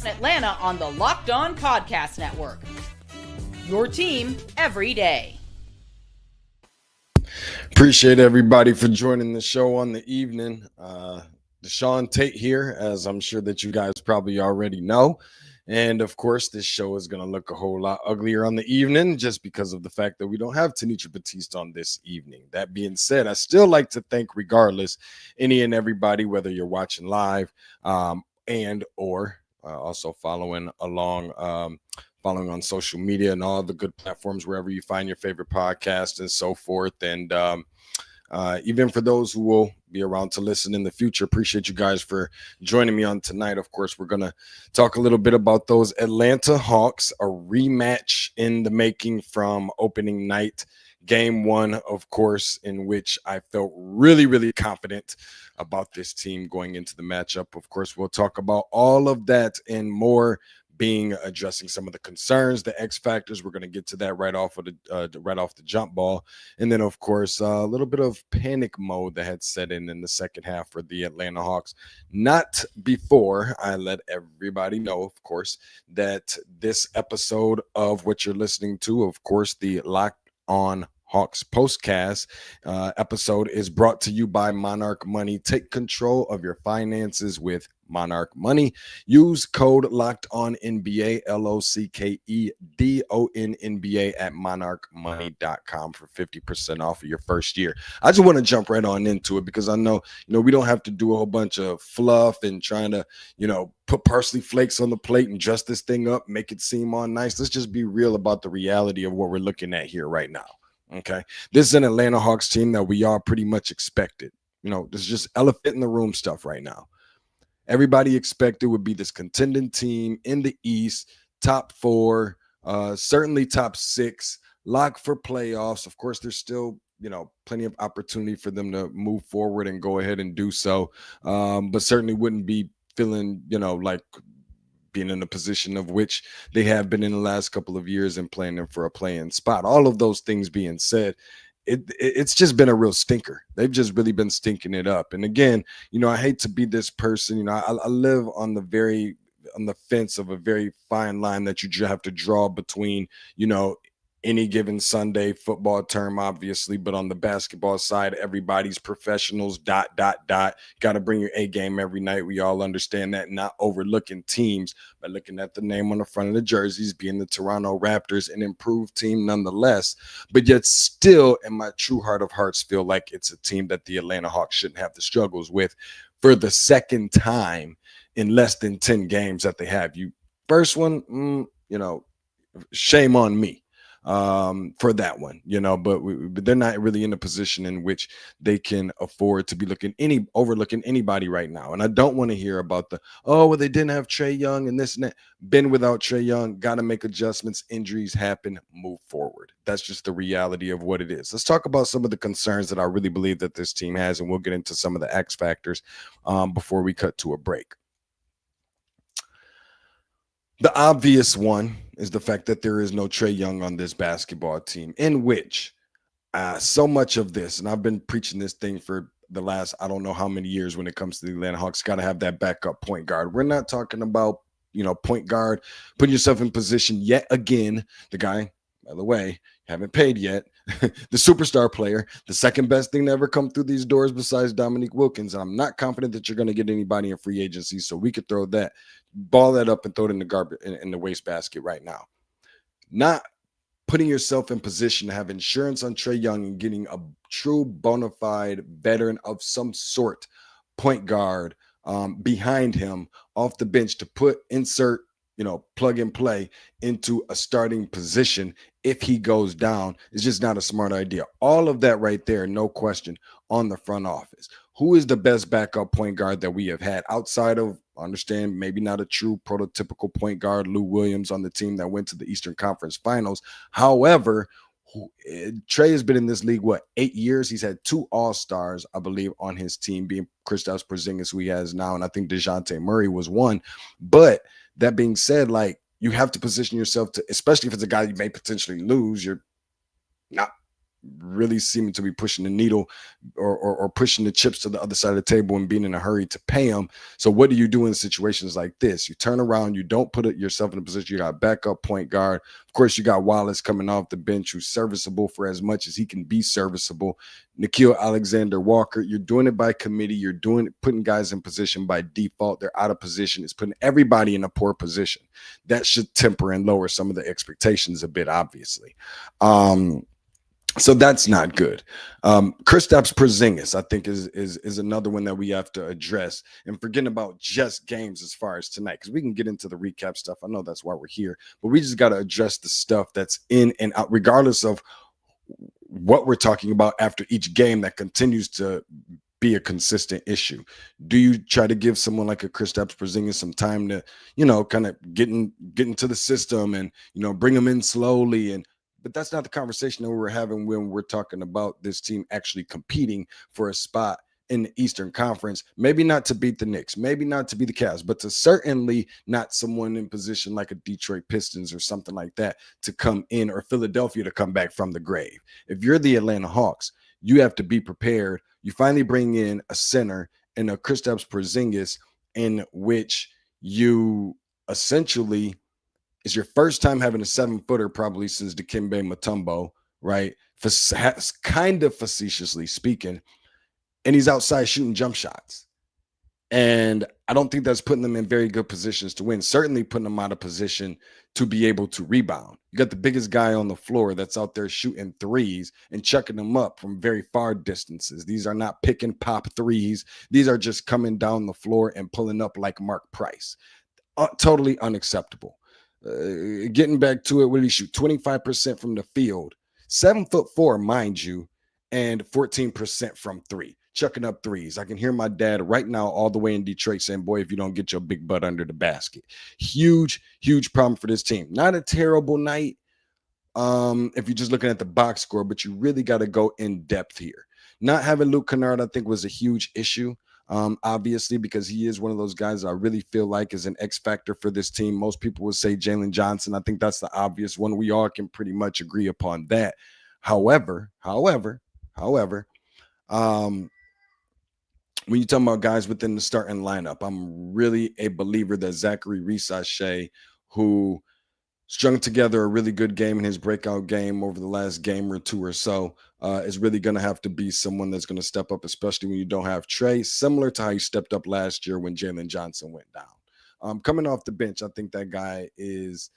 Atlanta on the Locked On Podcast Network. Your team every day. Appreciate everybody for joining the show on the evening. DeShaun Tate here, as I'm sure that you guys probably already know. And of course, this show is going to look a whole lot uglier on the evening just because of the fact that we don't have Tanisha Batiste on this evening. That being said, I still like to thank, regardless, any and everybody, whether you're watching live and or also following along, following on social media and all the good platforms, wherever you find your favorite podcast and so forth. And even for those who will be around to listen in the future, appreciate you guys for joining me on tonight. Of course, we're going to talk a little bit about those Atlanta Hawks, a rematch in the making from opening night, game one, of course, in which I felt really, really confident about this team going into the matchup. Of course, we'll talk about all of that and more, being addressing some of the concerns, the X factors. We're going to get to that right off of the jump ball. And then, of course, a little bit of panic mode that had set in the second half for the Atlanta Hawks. Not before I let everybody know, of course, that this episode of what you're listening to, of course, the Locked On HAWKS POSTCAST episode, is brought to you by Monarch Money. Take control of your finances with Monarch Money. Use code LOCKEDONNBA, LOCKEDONNBA at monarchmoney.com for 50% off of your first year. I just want to jump right on into it because I know, we don't have to do a whole bunch of fluff and trying to, put parsley flakes on the plate and dress this thing up, make it seem all nice. Let's just be real about the reality of what we're looking at here right now. Okay. This is an Atlanta Hawks team that we all pretty much expected. This is just elephant in the room stuff right now. Everybody expected would be this contending team in the East, top four, certainly top six, lock for playoffs. Of course, there's still, plenty of opportunity for them to move forward and go ahead and do so. But certainly wouldn't be feeling, like being in a position of which they have been in the last couple of years and playing them for a play-in spot. All of those things being said, it's just been a real stinker. They've just really been stinking it up. And again, I hate to be this person. I live on the fence of a very fine line that you have to draw between, any given Sunday football term, obviously, but on the basketball side, everybody's professionals, ... Got to bring your A game every night. We all understand that, not overlooking teams by looking at the name on the front of the jerseys, being the Toronto Raptors, an improved team nonetheless, but yet still in my true heart of hearts feel like it's a team that the Atlanta Hawks shouldn't have the struggles with for the second time in less than 10 games that they have. First one, shame on me for that one, but they're not really in a position in which they can afford to be overlooking anybody right now. And I don't want to hear about they didn't have Trae Young and this and that. Been without Trae Young, got to make adjustments. Injuries happen, move forward. That's just the reality of what it is. Let's talk about some of the concerns that I really believe that this team has, and we'll get into some of the X factors before we cut to a break. The obvious one is the fact that there is no Trae Young on this basketball team, in which so much of this, and I've been preaching this thing for the last, I don't know how many years when it comes to the Atlanta Hawks, got to have that backup point guard. We're not talking about, point guard, putting yourself in position yet again. The guy, by the way, haven't paid yet. The superstar player, the second best thing to ever come through these doors besides Dominique Wilkins. And I'm not confident that you're going to get anybody in free agency, so we could ball that up and throw it in the garbage, in the wastebasket right now. Not putting yourself in position to have insurance on Trae Young and getting a true bona fide veteran of some sort, point guard behind him off the bench to insert plug and play into a starting position if he goes down is just not a smart idea. All of that right there, no question, on the front office. Who is the best backup point guard that we have had outside of, I understand, maybe not a true prototypical point guard, Lou Williams on the team that went to the Eastern Conference Finals. However, Trae has been in this league, 8 years? He's had 2 All-Stars, I believe, on his team, being Kristaps Porzingis, who he has now, and I think DeShaun Tate was one. But that being said, you have to position yourself to, especially if it's a guy you may potentially lose, you're not really seeming to be pushing the needle or pushing the chips to the other side of the table and being in a hurry to pay them. So what do you do in situations like this? You turn around, you don't put yourself in a position. You got backup point guard. Of course, you got Wallace coming off the bench, who's serviceable for as much as he can be serviceable. Nikhil Alexander-Walker, you're doing it by committee. You're doing it, putting guys in position by default. They're out of position. It's putting everybody in a poor position. That should temper and lower some of the expectations a bit, obviously. So that's not good. Kristaps Porzingis, I think, is another one that we have to address, and forgetting about just games as far as tonight, because we can get into the recap stuff. I know that's why we're here, but we just got to address the stuff that's in and out, regardless of what we're talking about after each game that continues to be a consistent issue. Do you try to give someone like a Kristaps Porzingis some time to, kind of get into the system and, bring them in slowly? But that's not the conversation that we're having when we're talking about this team actually competing for a spot in the Eastern Conference. Maybe not to beat the Knicks, maybe not to be the Cavs, but to certainly not someone in position like a Detroit Pistons or something like that to come in, or Philadelphia to come back from the grave. If you're the Atlanta Hawks, you have to be prepared. You finally bring in a center and a Kristaps Porzingis, in which you essentially, it's your first time having a 7-footer probably since Dikembe Mutombo, right? Kind of facetiously speaking. And he's outside shooting jump shots. And I don't think that's putting them in very good positions to win. Certainly putting them out of position to be able to rebound. You got the biggest guy on the floor that's out there shooting threes and chucking them up from very far distances. These are not pick and pop threes. These are just coming down the floor and pulling up like Mark Price. Totally unacceptable. Getting back to it, what did he shoot? 25% from the field, 7'4", mind you, and 14% from three, chucking up threes. I can hear my dad right now all the way in Detroit saying, boy, if you don't get your big butt under the basket. Huge problem for this team. Not a terrible night if you're just looking at the box score, but you really got to go in depth here. Not having Luke Kennard, I think, was a huge issue. Obviously, because he is one of those guys I really feel like is an X factor for this team. Most people would say Jalen Johnson. I think that's the obvious one. We all can pretty much agree upon that. However, when you're talking about guys within the starting lineup, I'm really a believer that Zachary Rissache, who strung together a really good game in his breakout game over the last game or two or so, is really going to have to be someone that's going to step up, especially when you don't have Trey, similar to how he stepped up last year when Jalen Johnson went down. Coming off the bench, I think that guy is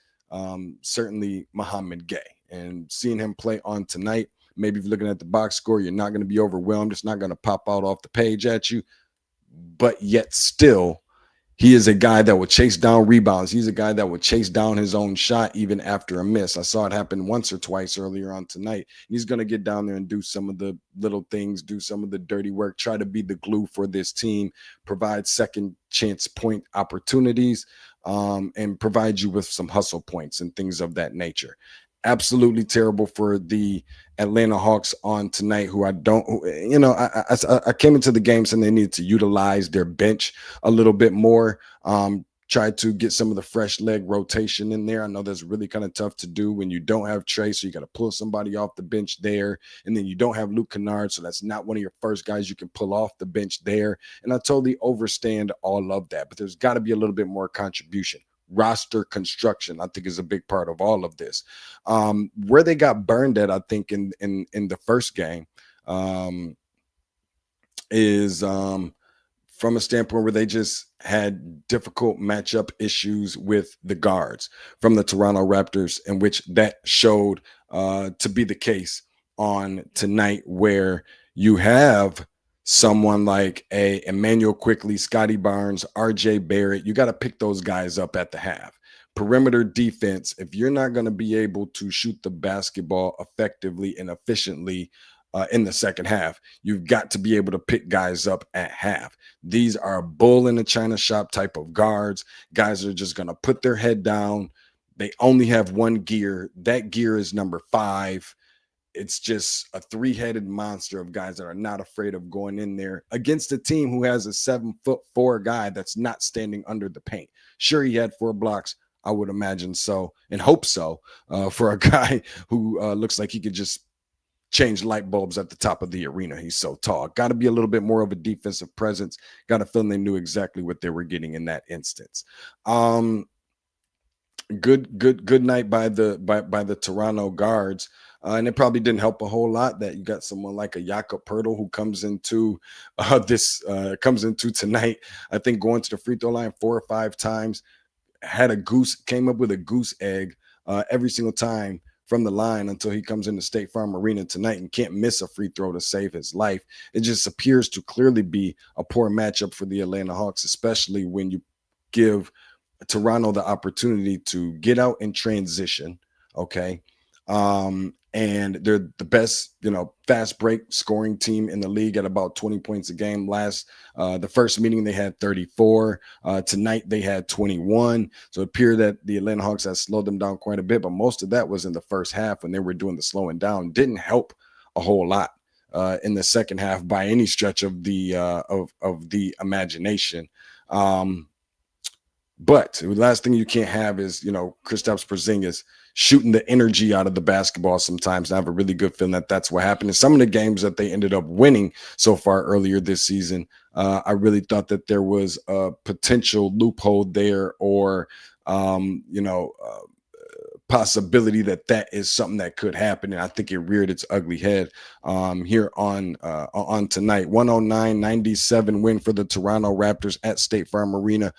certainly Mohamed Gay. And seeing him play on tonight, maybe if you're looking at the box score, you're not going to be overwhelmed. It's not going to pop out off the page at you. But yet still, he is a guy that will chase down rebounds. He's a guy that will chase down his own shot even after a miss. I saw it happen once or twice earlier on tonight. He's going to get down there and do some of the little things, do some of the dirty work, try to be the glue for this team, provide second chance point opportunities, and provide you with some hustle points and things of that nature. Absolutely terrible for the Atlanta Hawks on tonight, who I came into the game saying they needed to utilize their bench a little bit more, try to get some of the fresh leg rotation in there. I know that's really kind of tough to do when you don't have Trey, so you got to pull somebody off the bench there, and then you don't have Luke Kennard, so that's not one of your first guys you can pull off the bench there. And I totally understand all of that, but there's got to be a little bit more contribution. Roster construction, I think, is a big part of all of this. Where they got burned at, I think, in the first game is from a standpoint where they just had difficult matchup issues with the guards from the Toronto Raptors, in which that showed to be the case on tonight, where you have someone like a Emmanuel Quickley, Scotty Barnes, RJ Barrett. You got to pick those guys up at the half. Perimeter defense, if you're not going to be able to shoot the basketball effectively and efficiently in the second half, you've got to be able to pick guys up at half. These are bull in the china shop type of guards. Guys are just going to put their head down. They only have one gear. That gear is number 5. It's just a 3-headed monster of guys that are not afraid of going in there against a team who has a 7'4" guy that's not standing under the paint. Sure, he had 4 blocks. I would imagine so and hope so for a guy who looks like he could just change light bulbs at the top of the arena. He's so tall. Got to be a little bit more of a defensive presence. Got a feeling they knew exactly what they were getting in that instance. Good night by the Toronto guards. And it probably didn't help a whole lot that you got someone like a Jakob Poeltl who comes into tonight, I think, going to the free throw line 4 or 5 times, came up with a goose egg every single time from the line until he comes into State Farm Arena tonight and can't miss a free throw to save his life. It just appears to clearly be a poor matchup for the Atlanta Hawks, especially when you give Toronto the opportunity to get out and transition. Okay. And they're the best, fast break scoring team in the league at about 20 points a game. The first meeting they had 34. Tonight they had 21. So it appeared that the Atlanta Hawks had slowed them down quite a bit, but most of that was in the first half when they were doing the slowing down. Didn't help a whole lot in the second half by any stretch of the imagination. But the last thing you can't have is, Kristaps Porzingis shooting the energy out of the basketball sometimes. And I have a really good feeling that that's what happened in some of the games that they ended up winning so far earlier this season. I really thought that there was a potential loophole there, or, possibility that is something that could happen. And I think it reared its ugly head here on tonight. 109-97 win for the Toronto Raptors at State Farm Arena.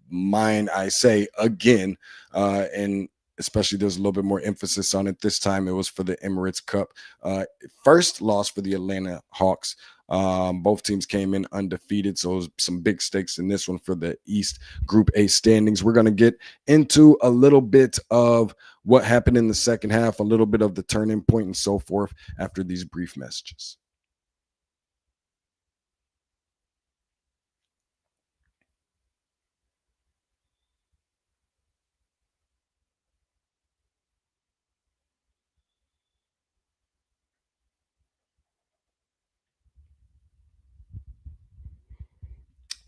Mine, I say again, and especially there's a little bit more emphasis on it this time. It was for the Emirates Cup. First loss for the Atlanta Hawks. Both teams came in undefeated, so some big stakes in this one for the East Group A standings. We're going to get into a little bit of what happened in the second half, a little bit of the turning point and so forth after these brief messages.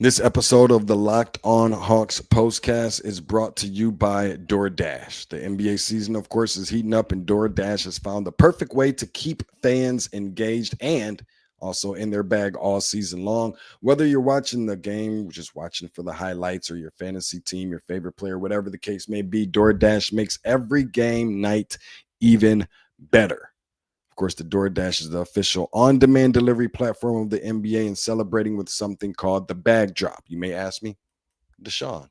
This episode of the Locked On Hawks postcast is brought to you by DoorDash. The NBA season, of course, is heating up, and DoorDash has found the perfect way to keep fans engaged and also in their bag all season long. Whether you're watching the game, just watching for the highlights, or your fantasy team, your favorite player, whatever the case may be, DoorDash makes every game night even better. Of course, the DoorDash is the official on-demand delivery platform of the NBA and celebrating with something called the bag drop. You may ask me, DeShaun,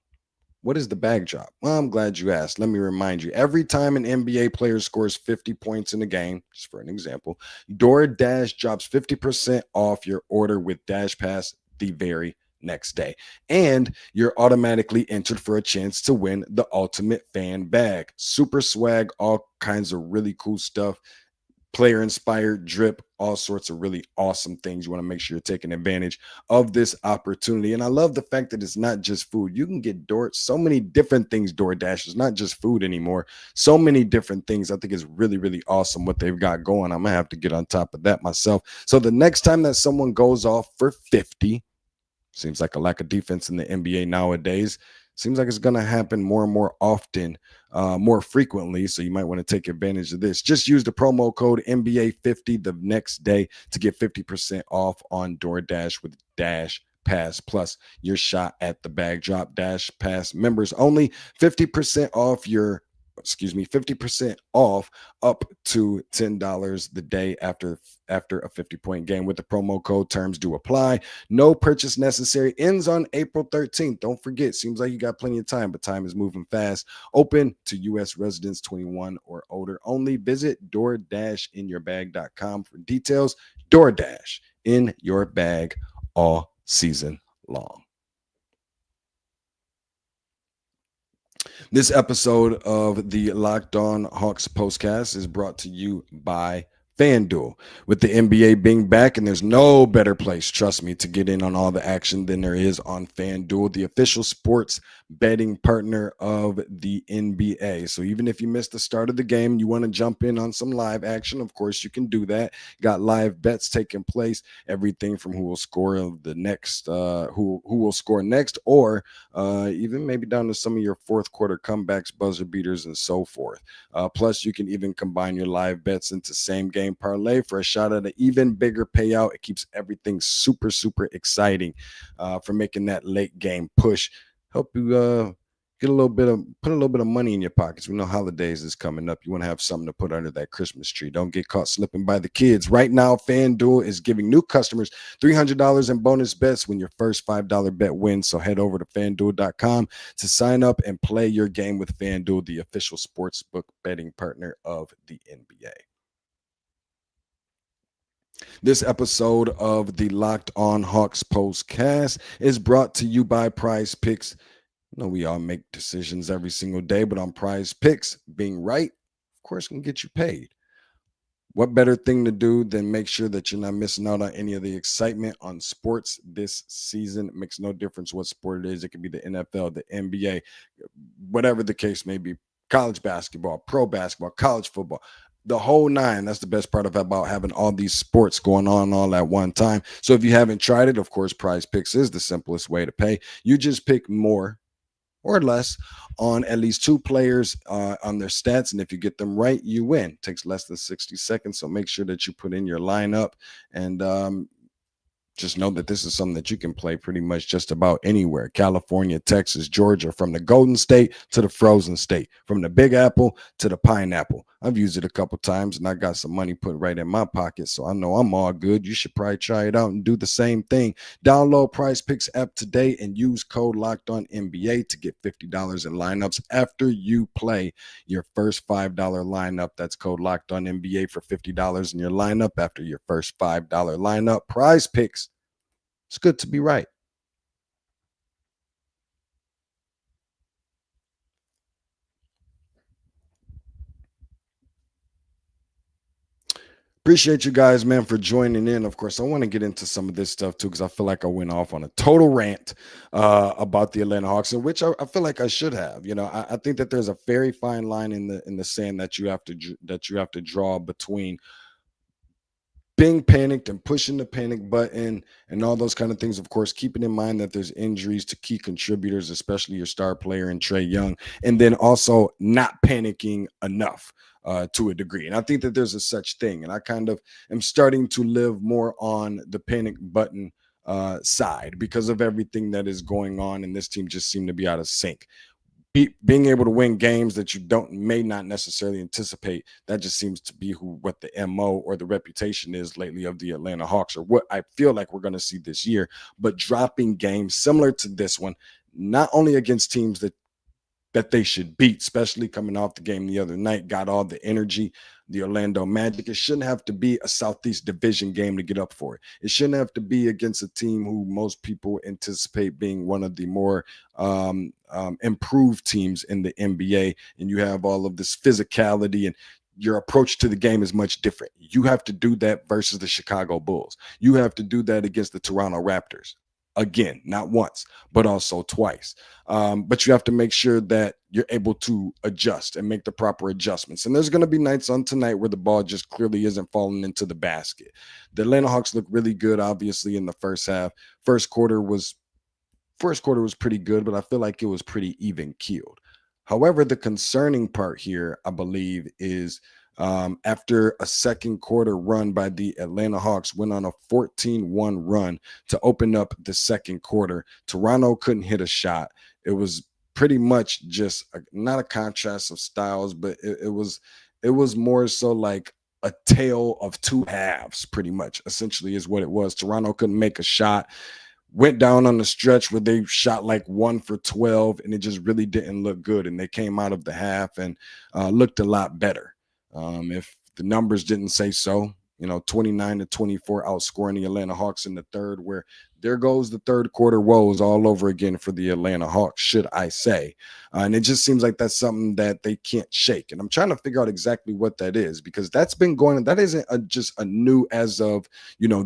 what is the bag drop? Well, I'm glad you asked. Let me remind you, every time an NBA player scores 50 points in a game, just for an example, DoorDash drops 50% off your order with Dash Pass the very next day. And you're automatically entered for a chance to win the ultimate fan bag. Super swag, all kinds of really cool stuff. Player inspired drip, all sorts of really awesome things. You want to make sure you're taking advantage of this opportunity. And I love the fact that it's not just food. You can get so many different things. DoorDash is not just food anymore. So many different things. I think it's really, really awesome what they've got going. I'm gonna have to get on top of that myself. So the next time that someone goes off for 50, seems like a lack of defense in the NBA nowadays. Seems like it's going to happen more and more often, more frequently. So you might want to take advantage of this. Just use the promo code NBA50 the next day to get 50% off on DoorDash with Dash Pass plus your shot at the bag drop. Dash Pass members only. 50% off up to $10 the day after a 50-point game with the promo code. Terms do apply. No purchase necessary. Ends on April 13th. Don't forget, seems like you got plenty of time, but time is moving fast. Open to U.S. residents 21 or older only. Visit DoorDashInYourBag.com for details. DoorDash in your bag all season long. This episode of the Locked On Hawks postcast is brought to you by FanDuel. With the NBA being back, and there's no better place, trust me, to get in on all the action than there is on FanDuel, the official sports betting partner of the NBA. So even if you missed the start of the game, you want to jump in on some live action, of course you can do that. Got live bets taking place, everything from who will score the next, who will score next, or even maybe down to some of your fourth quarter comebacks, buzzer beaters, and so forth. Plus, you can even combine your live bets into same game game parlay for a shot at an even bigger payout. It keeps everything super, super exciting for making that late game push. Help you put a little bit of money in your pockets. We know holidays is coming up. You want to have something to put under that Christmas tree. Don't get caught slipping by the kids. Right now, FanDuel is giving new customers $300 in bonus bets when your first $5 bet wins. So head over to FanDuel.com to sign up and play your game with FanDuel, the official sportsbook betting partner of the NBA. This episode of the Locked On Hawks postcast is brought to you by Prize Picks. We all make decisions every single day, but on Prize Picks, being right, of course, can get you paid. What better thing to do than make sure that you're not missing out on any of the excitement on sports this season? It makes no difference what sport it is. It could be the NFL, the NBA, whatever the case may be, college basketball, pro basketball, college football, the whole nine. That's the best part about having all these sports going on all at one time. So if you haven't tried it, of course, Prize Picks is the simplest way to pay. You just pick more or less on at least two players on their stats. And if you get them right, you win. It takes less than 60 seconds. So make sure that you put in your lineup and just know that this is something that you can play pretty much just about anywhere. California, Texas, Georgia, from the Golden State to the Frozen State, from the Big Apple to the Pineapple. I've used it a couple times and I got some money put right in my pocket, so I know I'm all good. You should probably try it out and do the same thing. Download Prize Picks app today and use code LOCKEDONNBA to get $50 in lineups after you play your first $5 lineup. That's code LOCKEDONNBA for $50 in your lineup after your first $5 lineup. Prize Picks. It's good to be right. Appreciate you guys, man, for joining in. Of course, I want to get into some of this stuff too, because I feel like I went off on a total rant about the Atlanta Hawks, in which I feel like I should have. I think that there's a very fine line in the sand that you have to draw between being panicked and pushing the panic button and all those kind of things. Of course, keeping in mind that there's injuries to key contributors, especially your star player in Trae Young, and then also not panicking enough to a degree. And I think that there's a such thing. And I kind of am starting to live more on the panic button side because of everything that is going on. And this team just seemed to be out of sync. Being able to win games that you may not necessarily anticipate, that just seems to be what the MO or the reputation is lately of the Atlanta Hawks, or what I feel like we're going to see this year. But dropping games similar to this one, not only against teams that they should beat, especially coming off the game the other night, got all the energy, the Orlando Magic. It shouldn't have to be a Southeast Division game to get up for it. It shouldn't have to be against a team who most people anticipate being one of the more improved teams in the NBA. And you have all of this physicality, and your approach to the game is much different. You have to do that versus the Chicago Bulls. You have to do that against the Toronto Raptors. Again, not once, but also twice. But you have to make sure that you're able to adjust and make the proper adjustments. And there's going to be nights on tonight where the ball just clearly isn't falling into the basket. The Atlanta Hawks look really good, obviously, in the first half. First quarter was pretty good, but I feel like it was pretty even keeled. However, the concerning part here, I believe, is after a second quarter run by the Atlanta Hawks, went on a 14-1 run to open up the second quarter. Toronto couldn't hit a shot. It was pretty much just not a contrast of styles, but it was more so like a tale of two halves, pretty much, essentially is what it was. Toronto couldn't make a shot. Went down on the stretch where they shot like 1 for 12, and it just really didn't look good. And they came out of the half and looked a lot better. If the numbers didn't say so, 29-24 outscoring the Atlanta Hawks in the third, where there goes the third quarter woes all over again for the Atlanta Hawks, should I say. And it just seems like that's something that they can't shake. And I'm trying to figure out exactly what that is, because that's been going on. That isn't just a new as of,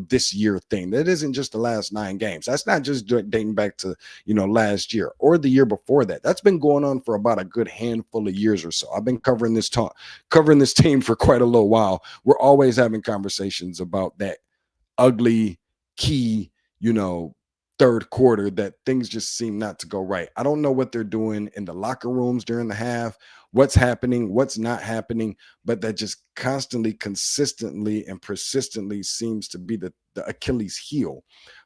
this year thing. That isn't just the last 9 games. That's not just dating back to, last year or the year before that. That's been going on for about a good handful of years or so. I've been covering this team for quite a little while. We're always having conversations about that ugly key, third quarter that things just seem not to go right. I don't know what they're doing in the locker rooms during the half, what's happening, what's not happening, but that just constantly, consistently, and persistently seems to be the Achilles heel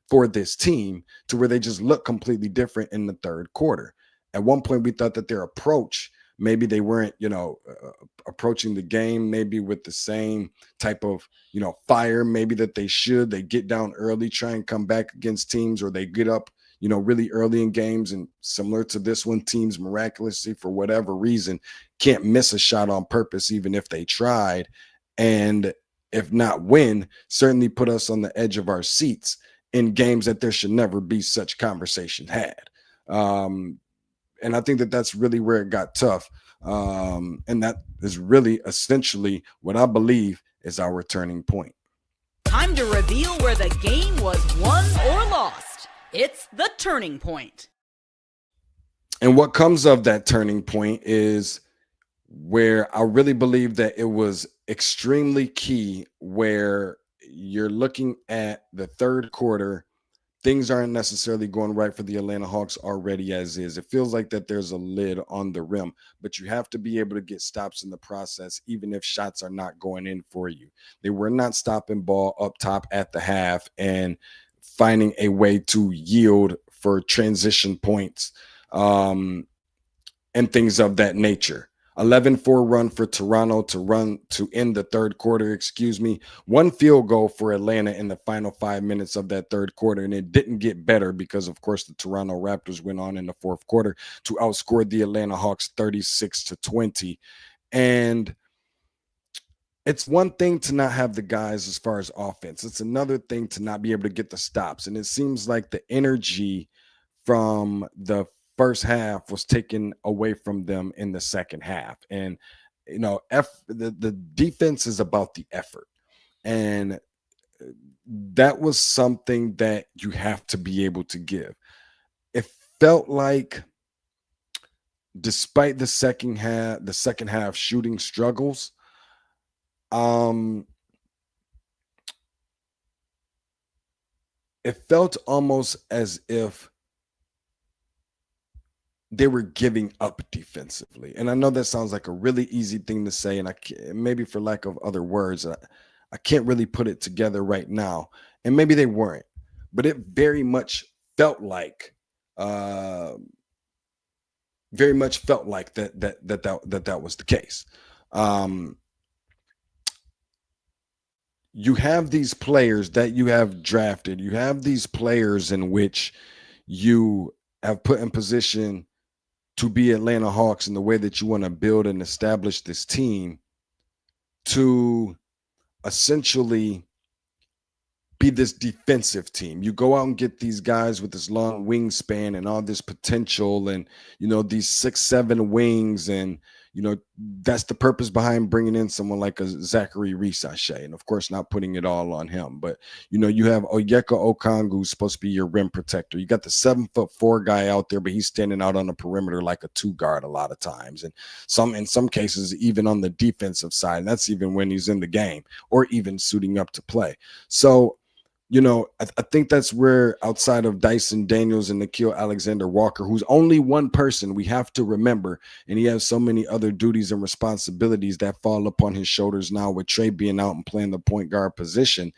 for this team, to where they just look completely different in the third quarter. At one point, we thought that their approach, maybe they weren't, approaching the game maybe with the same type of, fire maybe that they should. They get down early, try and come back against teams, or they get up, really early in games. And similar to this one, teams miraculously, for whatever reason, can't miss a shot on purpose, even if they tried. And if not win, certainly put us on the edge of our seats in games that there should never be such conversation had. And I think that that's really where it got tough. And that is really essentially what I believe is our turning point. Time to reveal where the game was won or lost. It's the turning point. And what comes of that turning point is where I really believe that it was extremely key, where you're looking at the third quarter. Things aren't necessarily going right for the Atlanta Hawks already as is. It feels like that there's a lid on the rim, but you have to be able to get stops in the process, even if shots are not going in for you. They were not stopping ball up top at the half and finding a way to yield for transition points and things of that nature. 11-4 run for Toronto to end the third quarter, one field goal for Atlanta in the final 5 minutes of that third quarter. And it didn't get better because, of course, the Toronto Raptors went on in the fourth quarter to outscore the Atlanta Hawks 36-20. And it's one thing to not have the guys as far as offense. It's another thing to not be able to get the stops. And it seems like the energy from the first half was taken away from them in the second half. And, the defense is about the effort. And that was something that you have to be able to give. It felt like, despite the second half shooting struggles, it felt almost as if they were giving up defensively. And I know that sounds like a really easy thing to say, and maybe for lack of other words, I can't really put it together right now. And maybe they weren't, but it very much felt like that was the case. You have these players that you have drafted. You have these players in which you have put in position to be Atlanta Hawks in the way that you want to build and establish this team to essentially be this defensive team. You go out and get these guys with this long wingspan and all this potential and, these 6'7" wings. And, that's the purpose behind bringing in someone like a Zachary Risashe. And of course, not putting it all on him, but, you have Onyeka Okongwu, who's supposed to be your rim protector. You got the 7'4" guy out there, but he's standing out on the perimeter like a 2 guard a lot of times. And in some cases, even on the defensive side, and that's even when he's in the game or even suiting up to play. So, I think that's where, outside of Dyson Daniels and Nickeil Alexander-Walker, who's only one person we have to remember, and he has so many other duties and responsibilities that fall upon his shoulders now, with Trey being out and playing the point guard position,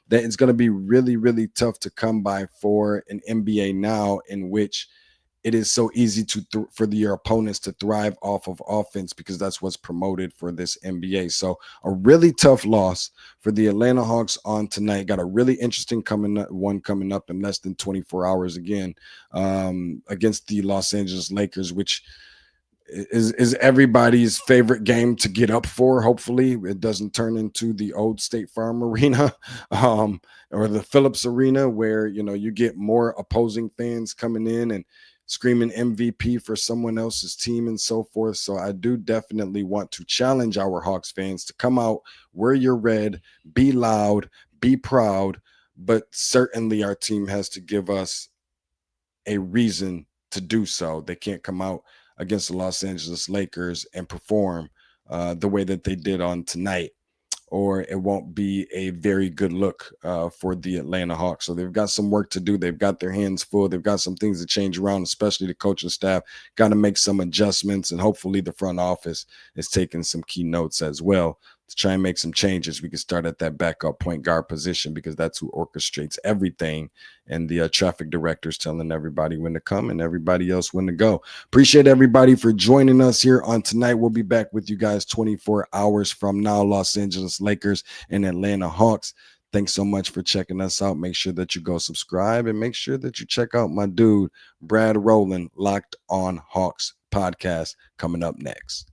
that it's going to be really, really tough to come by for an NBA now, in which it is so easy for your opponents to thrive off of offense, because that's what's promoted for this NBA. So a really tough loss for the Atlanta Hawks on tonight. Got a really interesting one coming up in less than 24 hours again, against the Los Angeles Lakers, which is everybody's favorite game to get up for. Hopefully it doesn't turn into the old State Farm Arena or the Phillips Arena, where, you get more opposing fans coming in and screaming MVP for someone else's team and so forth. So I do definitely want to challenge our Hawks fans to come out, wear your red, be loud, be proud, but certainly our team has to give us a reason to do so. They can't come out against the Los Angeles Lakers and perform the way that they did on tonight, or it won't be a very good look for the Atlanta Hawks. So they've got some work to do. They've got their hands full. They've got some things to change around, especially the coaching staff. Got to make some adjustments, and hopefully the front office is taking some key notes as well to try and make some changes. We can start at that backup point guard position because that's who orchestrates everything. And the traffic director's telling everybody when to come and everybody else when to go. Appreciate everybody for joining us here on tonight. We'll be back with you guys 24 hours from now. Los Angeles Lakers and Atlanta Hawks. Thanks so much for checking us out. Make sure that you go subscribe and make sure that you check out my dude, Brad Rowland, Locked on Hawks podcast coming up next.